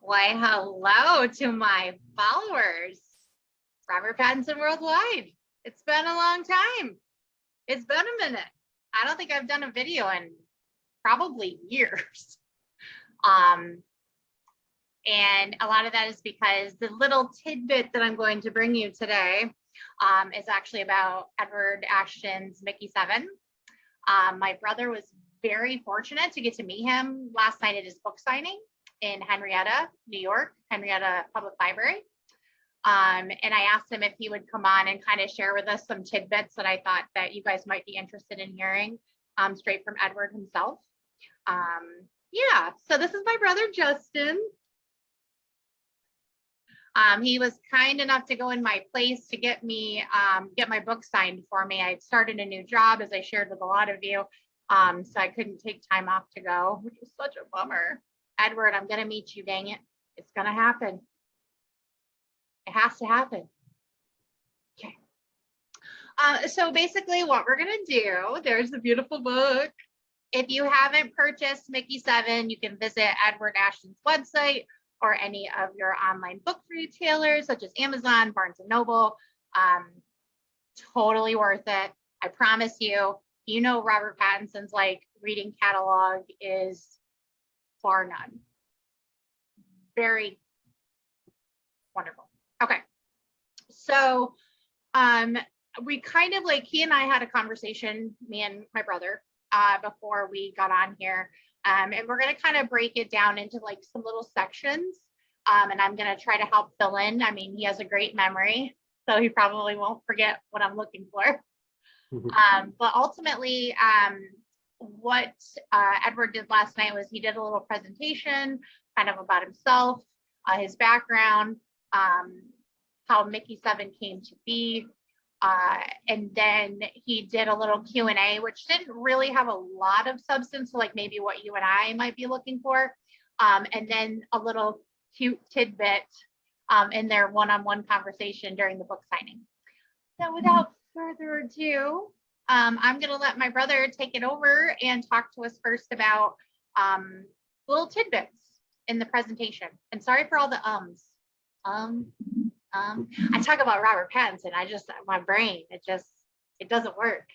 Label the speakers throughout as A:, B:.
A: Why, hello to my followers. Robert Pattinson Worldwide. It's been a long time. It's been a minute. I don't think I've done a video in probably years. And a lot of that is because the little tidbit that I'm going to bring you today is actually about Edward Ashton's MICKEY7. My brother was very fortunate to get to meet him last night at his book signing in Henrietta, New York, Henrietta Public Library. And I asked him if he would come on and kind of share with us some tidbits that I thought that you guys might be interested in hearing straight from Edward himself. Yeah, so this is my brother, Justin. He was kind enough to go in my place to get me, get my book signed for me. I started a new job, as I shared with a lot of you. So I couldn't take time off to go, which was such a bummer. Edward, I'm going to meet you, dang it. It's going to happen. It has to happen. Okay. So basically what we're going to do, there's the beautiful book. If you haven't purchased MICKEY7, you can visit Edward Ashton's website or any of your online book retailers, such as Amazon, Barnes & Noble. Totally worth it. I promise you. You know, Robert Pattinson's reading catalog is bar none. Very wonderful. Okay. So we kind of he and I had a conversation, me and my brother, before we got on here. And we're going to kind of break it down into some little sections. And I'm going to try to help fill in. I mean, he has a great memory, so he probably won't forget what I'm looking for. But ultimately, what Edward did last night was he did a little presentation kind of about himself, his background, how MICKEY7 came to be. And then he did a little Q&A, which didn't really have a lot of substance, so maybe what you and I might be looking for. And then a little cute tidbit in their one-on-one conversation during the book signing. So without further ado, I'm going to let my brother take it over and talk to us first about little tidbits in the presentation. And sorry for all the ums. I talk about Robert Pattinson. My brain, it doesn't work.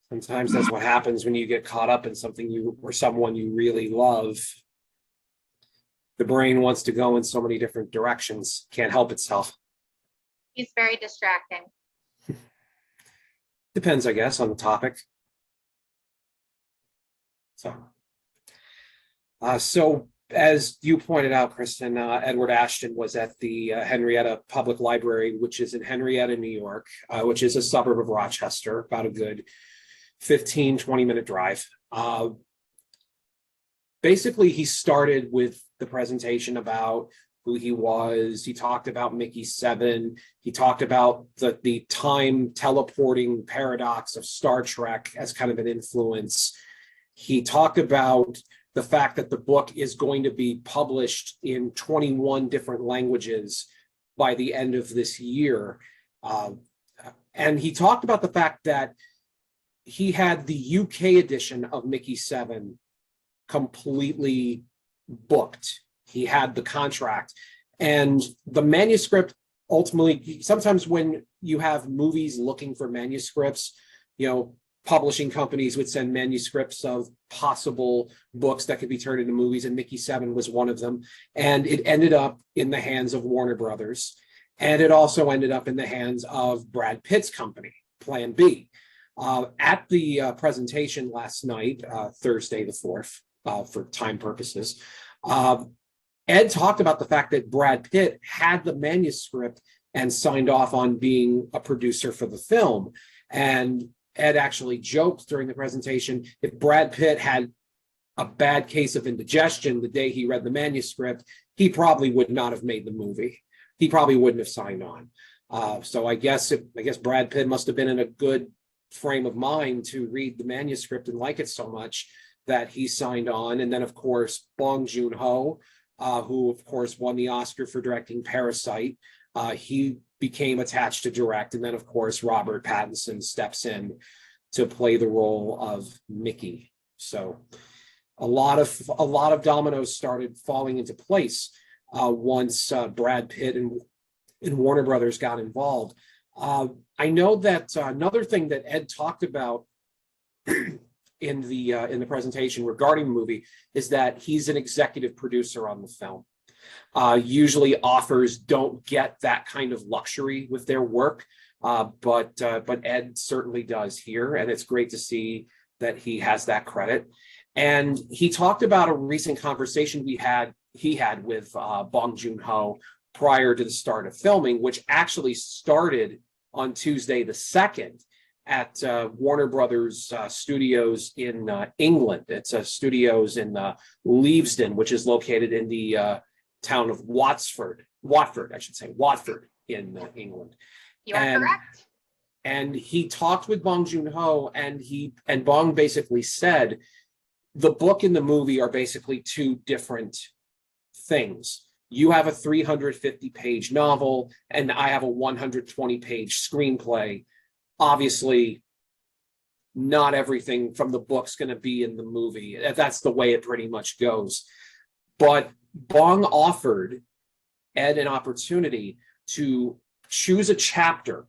B: Sometimes that's what happens when you get caught up in something or someone you really love. The brain wants to go in so many different directions, can't help itself.
A: He's very distracting.
B: Depends, I guess, on the topic. So as you pointed out, Kristen, Edward Ashton was at the Henrietta Public Library, which is in Henrietta, New York, which is a suburb of Rochester, about a good 15, 20-minute drive. Basically, he started with the presentation about who he was. He talked about MICKEY7. He talked about the time teleporting paradox of Star Trek as kind of an influence. He talked about the fact that the book is going to be published in 21 different languages by the end of this year. And he talked about the fact that he had the UK edition of MICKEY7 completely booked. He had the contract, and the manuscript ultimately, sometimes when you have movies looking for manuscripts, publishing companies would send manuscripts of possible books that could be turned into movies, and MICKEY7 was one of them. And it ended up in the hands of Warner Brothers. And it also ended up in the hands of Brad Pitt's company, Plan B. At the presentation last night, Thursday the 4th, for time purposes, Ed talked about the fact that Brad Pitt had the manuscript and signed off on being a producer for the film. And Ed actually joked during the presentation, if Brad Pitt had a bad case of indigestion the day he read the manuscript, he probably would not have made the movie. He probably wouldn't have signed on. So I guess Brad Pitt must have been in a good frame of mind to read the manuscript and like it so much that he signed on. And then, of course, Bong Joon-Ho, who, of course, won the Oscar for directing Parasite. He became attached to direct. And then, of course, Robert Pattinson steps in to play the role of Mickey. So a lot of dominoes started falling into place once Brad Pitt and Warner Brothers got involved. I know that another thing that Ed talked about in the presentation regarding the movie is that he's an executive producer on the film. Usually authors don't get that kind of luxury with their work, but Ed certainly does here, and it's great to see that he has that credit. And he talked about a recent conversation he had with Bong Joon-Ho prior to the start of filming, which actually started on Tuesday the 2nd at Warner Brothers Studios in England. It's studios in Leavesden, which is located in the town of Watford, in England.
A: You are correct.
B: And he talked with Bong Joon-ho, and Bong basically said the book and the movie are basically two different things. You have a 350-page novel, and I have a 120-page screenplay. Obviously, not everything from the book's going to be in the movie. That's the way it pretty much goes. But Bong offered Ed an opportunity to choose a chapter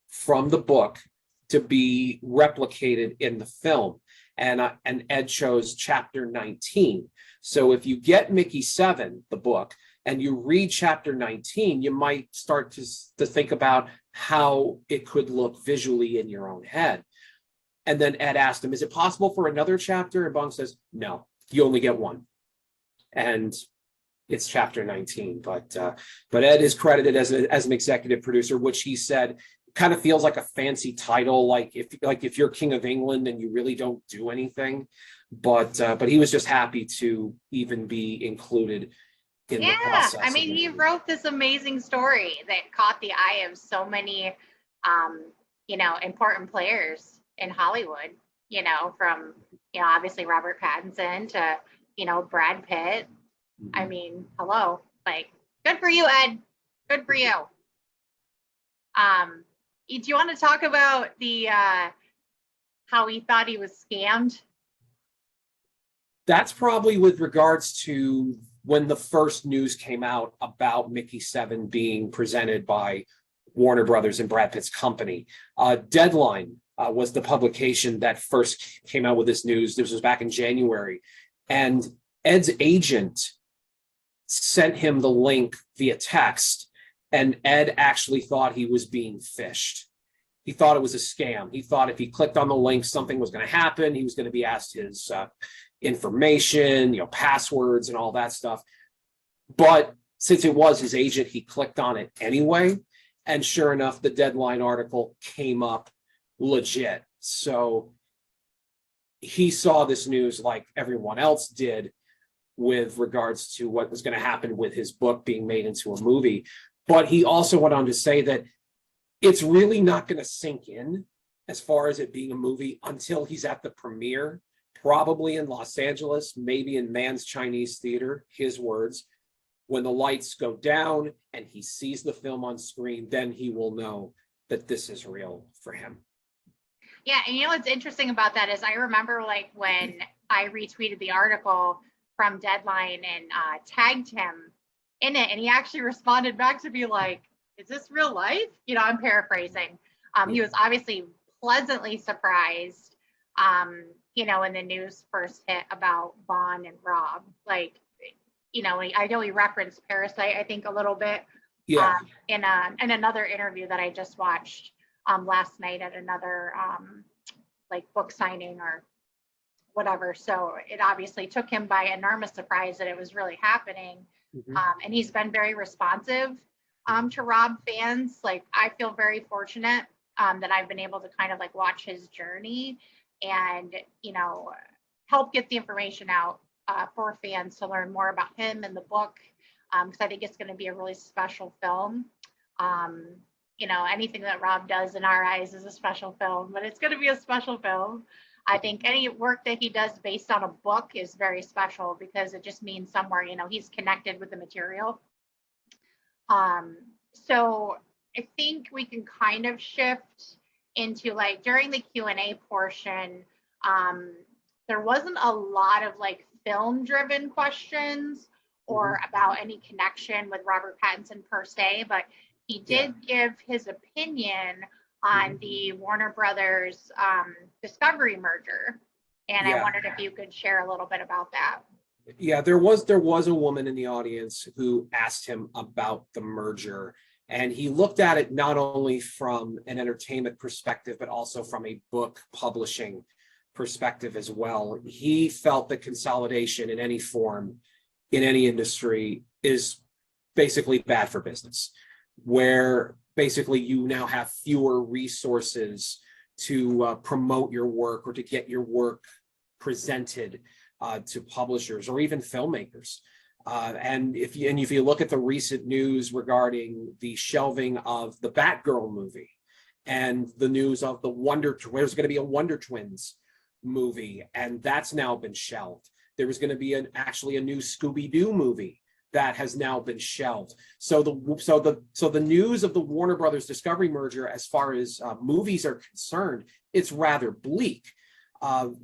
B: from the book to be replicated in the film. And Ed chose chapter 19. So if you get MICKEY7, the book, and you read chapter 19, you might start to think about how it could look visually in your own head. And then Ed asked him, is it possible for another chapter? And Bong says, no, you only get one. And it's chapter 19. But Ed is credited as an executive producer, which he said kind of feels like a fancy title, like if you're King of England and you really don't do anything. But he was just happy to even be included in the process.
A: I mean, he wrote this amazing story that caught the eye of so many important players in Hollywood, from obviously Robert Pattinson to Brad Pitt. I mean, hello, like, good for you, Ed. Good for you. Do you want to talk about the how he thought he was scammed?
B: That's probably with regards to when the first news came out about MICKEY7 being presented by Warner Brothers and Brad Pitt's company. Deadline was the publication that first came out with this news. This was back in January. And Ed's agent sent him the link via text, and Ed actually thought he was being phished. He thought it was a scam. He thought if he clicked on the link, something was going to happen. He was going to be asked his information, passwords and all that stuff. But since it was his agent, he clicked on it anyway. And sure enough, the Deadline article came up legit. So he saw this news like everyone else did with regards to what was going to happen with his book being made into a movie. But he also went on to say that it's really not going to sink in as far as it being a movie until he's at the premiere, probably in Los Angeles, maybe in Mann's Chinese Theater, his words. When the lights go down and he sees the film on screen, then he will know that this is real for him.
A: Yeah, and what's interesting about that is I remember like when I retweeted the article from Deadline and tagged him in it, and he actually responded back to be like, is this real life? I'm paraphrasing. He was obviously pleasantly surprised, when the news first hit about Bong and Rob. Like, I know he referenced Parasite, I think, a little bit.
B: Yeah.
A: In another interview that I just watched last night at another like book signing or whatever. So it obviously took him by enormous surprise that it was really happening.
B: Mm-hmm.
A: And he's been very responsive to Rob fans. Like, I feel very fortunate that I've been able to kind of like watch his journey and, help get the information out for fans to learn more about him and the book. Because I think it's going to be a really special film. Anything that Rob does in our eyes is a special film, but it's going to be a special film. I think any work that he does based on a book is very special because it just means somewhere, he's connected with the material. So I think we can kind of shift into like during the Q&A portion, there wasn't a lot of like film driven questions or about any connection with Robert Pattinson per se, but he did give his opinion on the Warner Brothers Discovery merger. And I wondered if you could share a little bit about that.
B: Yeah, there was a woman in the audience who asked him about the merger, and he looked at it not only from an entertainment perspective, but also from a book publishing perspective as well. He felt that consolidation in any form, in any industry, is basically bad for business, where basically you now have fewer resources to promote your work or to get your work presented to publishers or even filmmakers. And if you look at the recent news regarding the shelving of the Batgirl movie and the news of there's going to be a Wonder Twins movie, and that's now been shelved. There was going to be actually a new Scooby-Doo movie that has now been shelved. So the news of the Warner Brothers Discovery merger, as far as movies are concerned, it's rather bleak.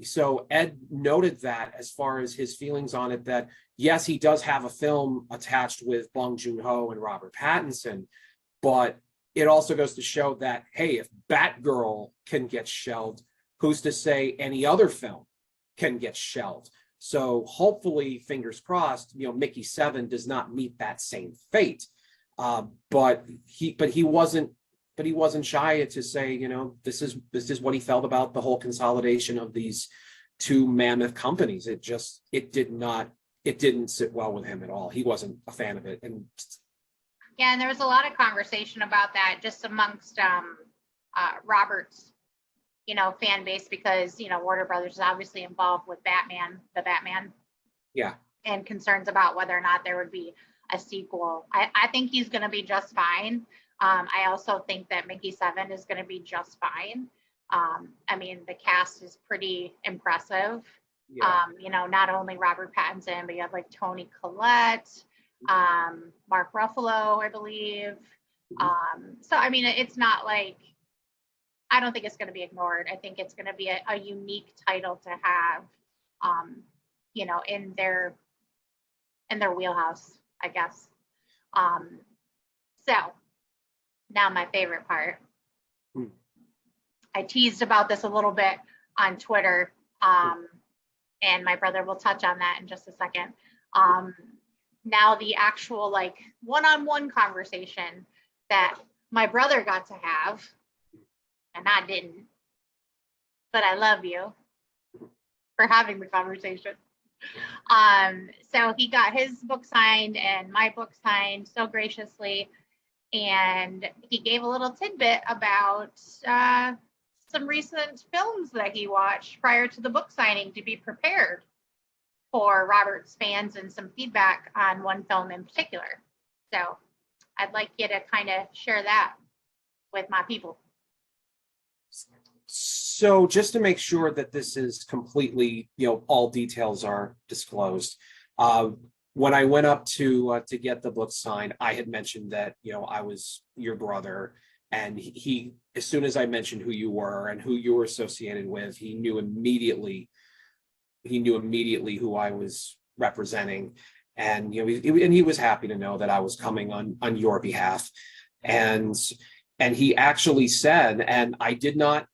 B: So Ed noted that as far as his feelings on it, that yes, he does have a film attached with Bong Joon-Ho and Robert Pattinson, but it also goes to show that, hey, if Batgirl can get shelved, who's to say any other film can get shelved? So hopefully, fingers crossed, MICKEY7 does not meet that same fate. But he wasn't shy to say, this is what he felt about the whole consolidation of these two mammoth companies. It didn't sit well with him at all. He wasn't a fan of it. And
A: yeah, and there was a lot of conversation about that just amongst Robert's fan base, because Warner Brothers is obviously involved with the Batman,
B: yeah,
A: and concerns about whether or not there would be a sequel. I think he's going to be just fine. I also think that MICKEY7 is going to be just fine. I mean, the cast is pretty impressive.
B: yeah.
A: Not only Robert Pattinson, but you have like Toni Collette, Mark Ruffalo, I believe. So I mean, it's not like, I don't think it's going to be ignored. I think it's going to be a unique title to have, in their wheelhouse, I guess. So now my favorite part. I teased about this a little bit on Twitter, and my brother will touch on that in just a second. Now the actual like one-on-one conversation that my brother got to have, and I didn't, but I love you for having the conversation. So he got his book signed and my book signed so graciously, and he gave a little tidbit about some recent films that he watched prior to the book signing to be prepared for Robert's fans, and some feedback on one film in particular. So I'd like you to kind of share that with my people.
B: So just to make sure that this is completely, all details are disclosed. When I went up to get the book signed, I had mentioned that, I was your brother, and he, as soon as I mentioned who you were and who you were associated with, he knew immediately who I was representing. And, he was happy to know that I was coming on your behalf. And he actually said, and I did not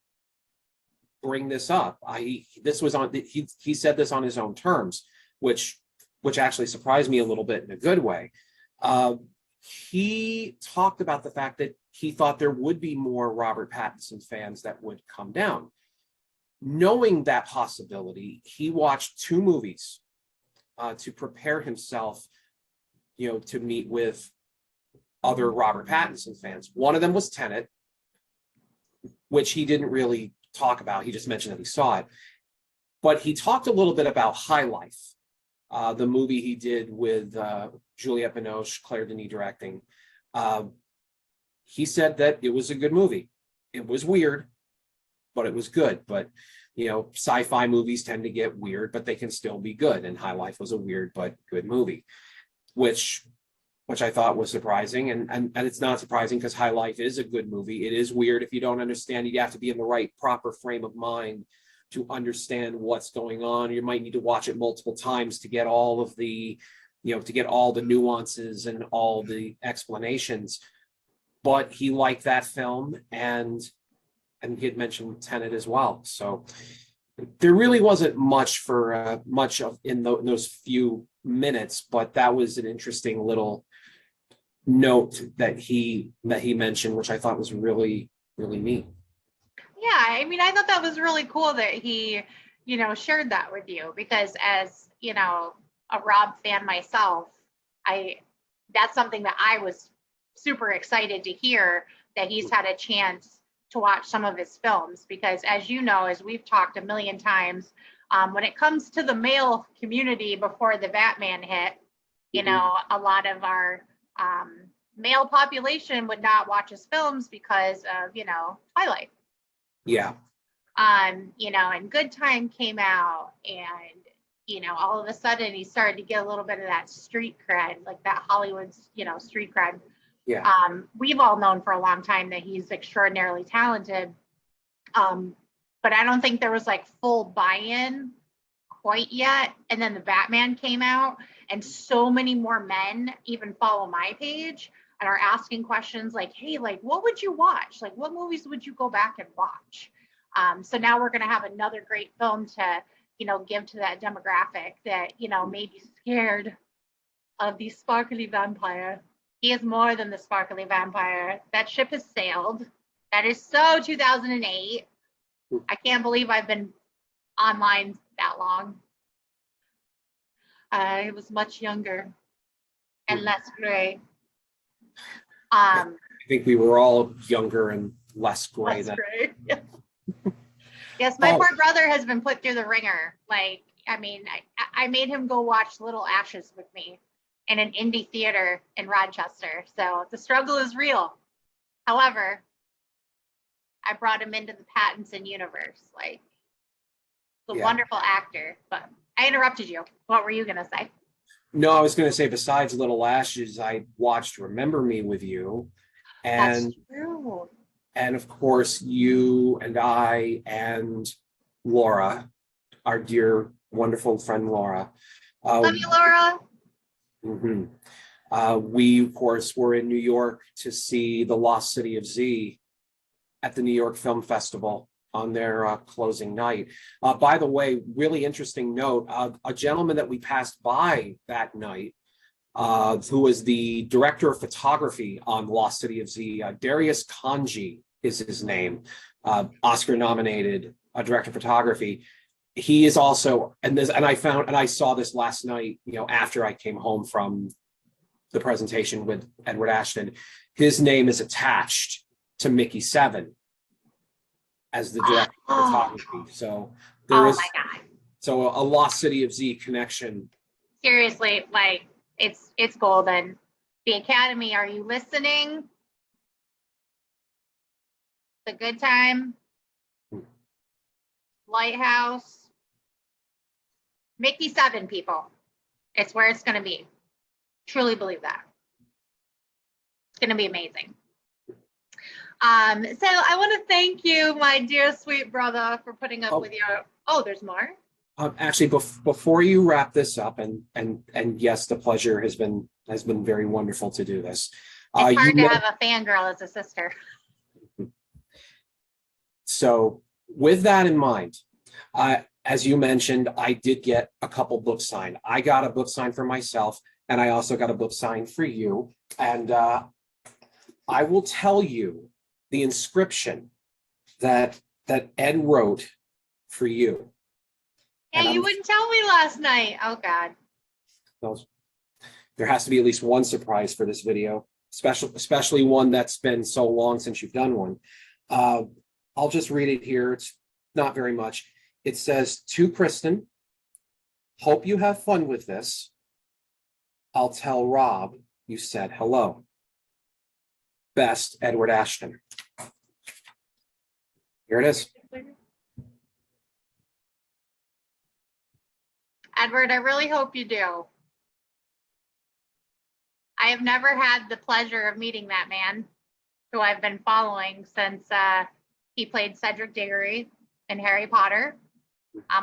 B: bring this up. He said this on his own terms, which actually surprised me a little bit in a good way. He talked about the fact that he thought there would be more Robert Pattinson fans that would come down. Knowing that possibility, he watched 2 movies to prepare himself, to meet with other Robert Pattinson fans. One of them was Tenet, which he didn't really talk about. He just mentioned that he saw it. But he talked a little bit about High Life, the movie he did with Juliette Binoche, Claire Denis directing. He said that it was a good movie. It was weird, but it was good. But, sci-fi movies tend to get weird, but they can still be good. And High Life was a weird but good movie, which I thought was surprising. And it's not surprising, because High Life is a good movie. It is weird if you don't understand. You have to be in the right proper frame of mind to understand what's going on. You might need to watch it multiple times to get all of the, to get all the nuances and all the explanations. But he liked that film, and he had mentioned Tenet as well. So there really wasn't much for much of in those few minutes, but that was an interesting little note that he mentioned, which I thought was really, really neat.
A: Yeah, I mean, I thought that was really cool that he, shared that with you, because as, a Rob fan myself, that's something that I was super excited to hear, that he's had a chance to watch some of his films, because as you know, as we've talked a million times, when it comes to the male community before the Batman hit, a lot of our male population would not watch his films because of, Twilight.
B: Yeah.
A: And Good Time came out, and, all of a sudden he started to get a little bit of that street cred, like that Hollywood, street cred.
B: Yeah.
A: We've all known for a long time that he's extraordinarily talented. But I don't think there was like full buy-in quite yet. And then the Batman came out, and so many more men even follow my page and are asking questions like, hey, like, what would you watch? Like, what movies would you go back and watch? So now we're going to have another great film to, give to that demographic that, may be scared of the sparkly vampire. He is more than the sparkly vampire. That ship has sailed. That is so 2008. I can't believe I've been online that long. I was much younger and less gray.
B: I think we were all younger and less gray then.
A: Yes. Yes, my poor brother has been put through the ringer. Like, I mean, I made him go watch Little Ashes with me in an indie theater in Rochester. So the struggle is real. However, I brought him into the Pattinson universe. Like, the wonderful actor. But I interrupted you. What were you going to say?
B: No, I was going to say, besides Little Ashes, I watched Remember Me with you. And
A: that's true.
B: And of course, you and I and Laura, our dear, wonderful friend Laura.
A: Love you, Laura.
B: We, of course, were in New York to see The Lost City of Z at the New York Film Festival on their closing night. By the way, really interesting note, a gentleman that we passed by that night, who was the director of photography on Lost City of Z, Darius Kanji is his name, Oscar nominated director of photography. He is also, and I saw this last night, after I came home from the presentation with Edward Ashton. His name is attached to MICKEY7 as the director of photography. So there is, my God. So a Lost City of Z connection.
A: Seriously, like, it's golden. The Academy, are you listening? The Good Time, Lighthouse, MICKEY7, people. It's where it's going to be. Truly believe that. It's going to be amazing. So I want to thank you, my dear sweet brother, for putting up with your. Oh, there's more.
B: Actually, before you wrap this up, and yes, the pleasure has been very wonderful to do this.
A: It's hard to have a fangirl as a sister.
B: So with that in mind, as you mentioned, I did get a couple books signed. I got a book signed for myself, and I also got a book signed for you. And I will tell you the inscription that Ed wrote for you.
A: Yeah, you wouldn't tell me last night. Oh, God.
B: There has to be at least one surprise for this video, especially one that's been so long since you've done one. I'll just read it here. It's not very much. It says, to Kristen, hope you have fun with this. I'll tell Rob you said hello. Best, Edward Ashton. Here it is.
A: Edward, I really hope you do. I have never had the pleasure of meeting that man, who I've been following since he played Cedric Diggory in Harry Potter.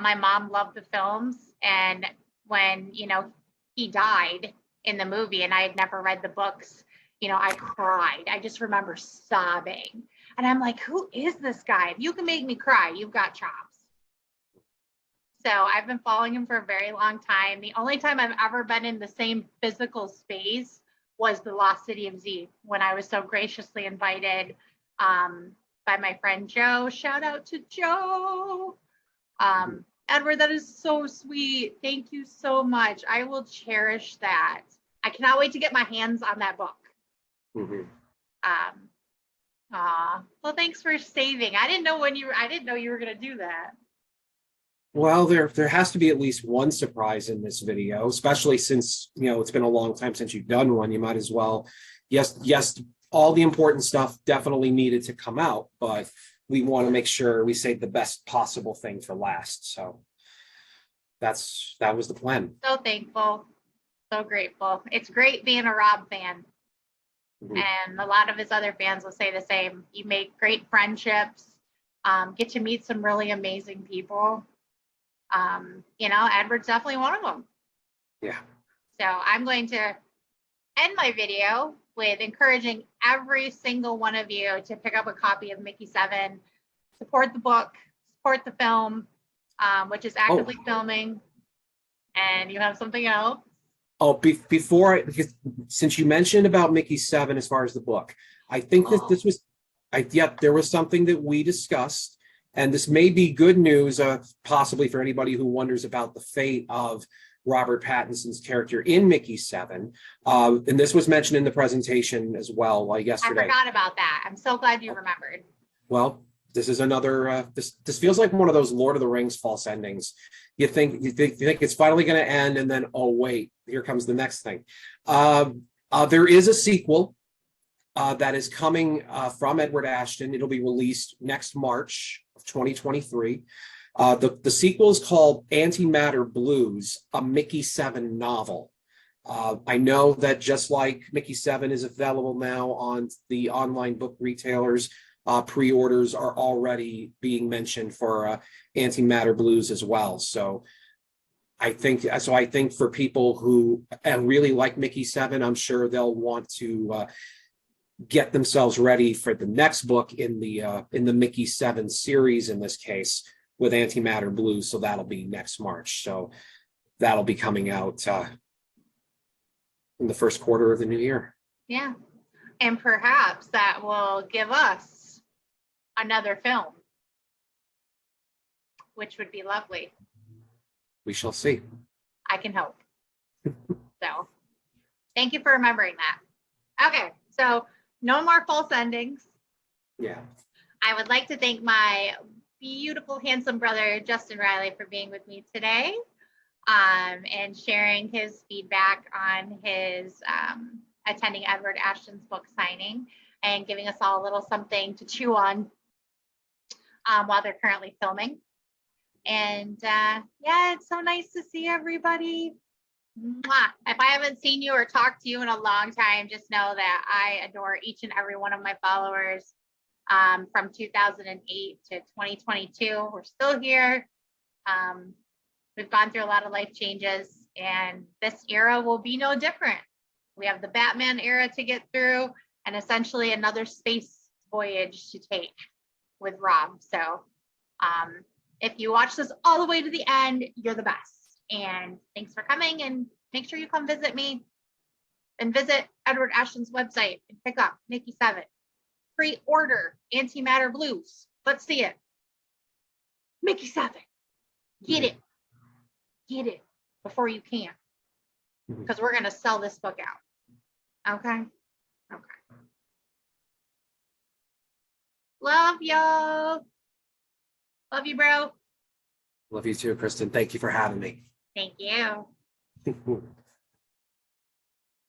A: My mom loved the films, and when, you know, he died in the movie and I had never read the books, you know, I cried. I just remember sobbing. And I'm like, who is this guy? If you can make me cry, you've got chops. So I've been following him for a very long time. The only time I've ever been in the same physical space was the Lost City of Z, when I was so graciously invited by my friend Joe. Shout out to Joe. Edward, that is so sweet. Thank you so much. I will cherish that. I cannot wait to get my hands on that book. Well, thanks for saving. I didn't know you were gonna do that.
B: Well, there has to be at least one surprise in this video, especially since, you know, it's been a long time since you've done one. You might as well, yes, all the important stuff definitely needed to come out, but we want to make sure we save the best possible thing for last. So that was the plan.
A: So thankful, so grateful. It's great being a Rob fan. And a lot of his other fans will say the same. You make great friendships, get to meet some really amazing people. You know, Edward's definitely one of them.
B: Yeah.
A: So I'm going to end my video with encouraging every single one of you to pick up a copy of Mickey 7, support the book, support the film, which is actively filming. And you have something else?
B: Oh, because since you mentioned about Mickey 7 as far as the book, I think that there was something that we discussed, and this may be good news, possibly for anybody who wonders about the fate of Robert Pattinson's character in Mickey 7. And this was mentioned in the presentation as well yesterday.
A: I forgot about that. I'm so glad you remembered.
B: Well, this is another, this feels like one of those Lord of the Rings false endings. You think it's finally going to end, and then, oh, wait, here comes the next thing. There is a sequel that is coming from Edward Ashton. It'll be released next March of 2023. The sequel is called Antimatter Blues, a Mickey 7 novel. I know that just like Mickey 7 is available now on the online book retailers, pre-orders are already being mentioned for Antimatter Blues as well. So I think for people who really like Mickey 7, I'm sure they'll want to get themselves ready for the next book in the Mickey 7 series, in this case, with Antimatter Blues. So that'll be next March. So that'll be coming out in the first quarter of the new year.
A: Yeah. And perhaps that will give us another film, which would be lovely.
B: We shall see.
A: I can hope. So thank you for remembering that. Okay, so no more false endings.
B: Yeah.
A: I would like to thank my beautiful, handsome brother, Justin Rielly, for being with me today and sharing his feedback on his attending Edward Ashton's book signing and giving us all a little something to chew on while they're currently filming. And yeah, it's so nice to see everybody. Mwah. If I haven't seen you or talked to you in a long time, just know that I adore each and every one of my followers from 2008 to 2022. We're still here. We've gone through a lot of life changes, and this era will be no different. We have the Batman era to get through, and essentially another space voyage to take with Rob. So if you watch this all the way to the end, you're the best. And thanks for coming, and make sure you come visit me and visit Edward Ashton's website and pick up Mickey 7. Pre-order Antimatter Blues. Let's see it. Mickey 7. Get it. Get it before you can. Because we're going to sell this book out. Okay? Okay. Love y'all. Love you, bro.
B: Love you too, Kristen. Thank you for having me.
A: Thank you.